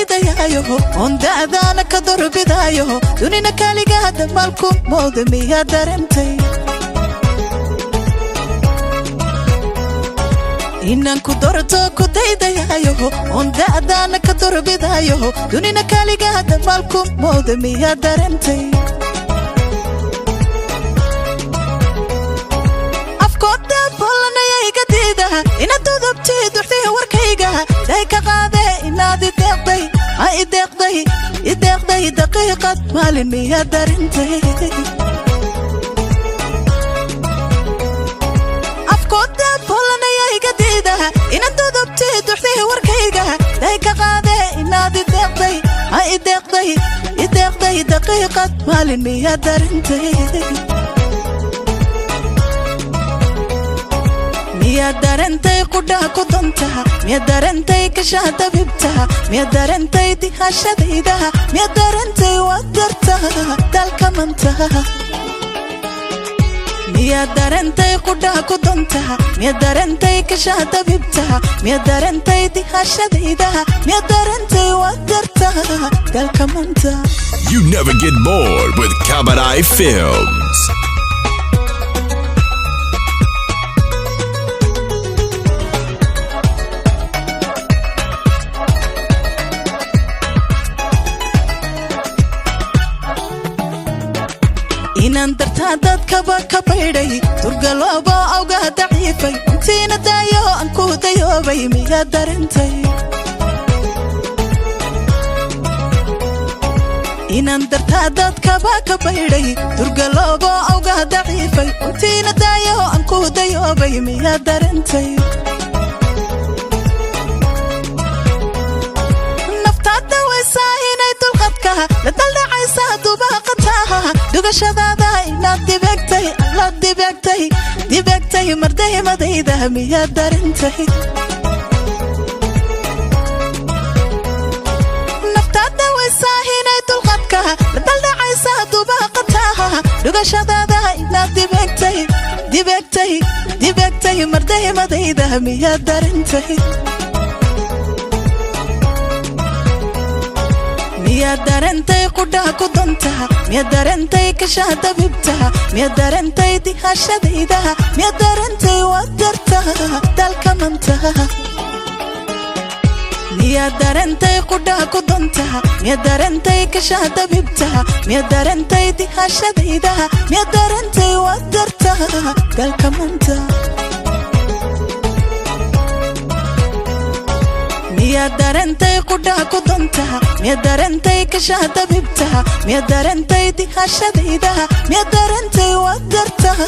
daydayayo on daadana ka dorbidayo dunina kaliga hada malku moodamiya darentay inaan ku dorto ku daydayayo on daadana ka dorbidayo dunina kaliga hada malku moodamiya darentay afkooda bolanaya iga diidaha inaad dudubtay duxtay warkayga day ka qaade inaad ideeqday daqiiqad maalin miya darentay afkooda bolanaya iga diidaha inaad dudubtay duxtay warkayga day ka qaade inaad ideeqday daqiiqad maalin miya darentay miya darentay qudha ku dantaha miya darentay kashada bibtaha miya darentay dihashadayda miya darentay wadartaha dalka mantaha miya darentay qudha ku dantaha miya darentay kashada bibtaha miya darentay dihashadayda miya darentay wadartaha dalka mantaha. You never get bored with Kabanai Films. inaan dartaa dadkaba ka baydhay turgaloobo awga daciifay intiina daayo aan ku dayoobay miya darentay inaan dartaa dadkaba ka baydhay turgaloobo awga daciifay intiina daayo aan ku dayoobay miya darentay naftaada waysaa inay dulqadkaha la daldhacaysa dubaaqataha dugashadaada inaad dibegtay mardaymadayda miya darentay naftaada waysaa inay dulqadkaha la daldhacaysa dubaaqataha dugashadaada inaad dibegtay mardaymadayda miya darentay miya darentay qudha ku dantaha miya darentay kashada bibtaha miya darentay dihashadayda miya darentay wadartaha dalka mantaha miya darentay qudha ku dantaha miya darentay kashada bibtaha miya darentay dihashadayda miya darentay wadartaha dalka mantaha miya darentay qudha ku dantaha miya darentay kashada bibtaha miya darentay dihashadayda miya darentay wadartaha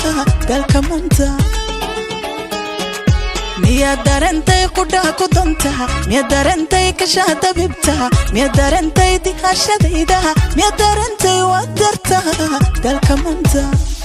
dalka mantaha miya darentay qudha ku dantaha miya darentay kashada bibtaha miya darentay dihashadayda miya darentay wadartaha dalka mantaha.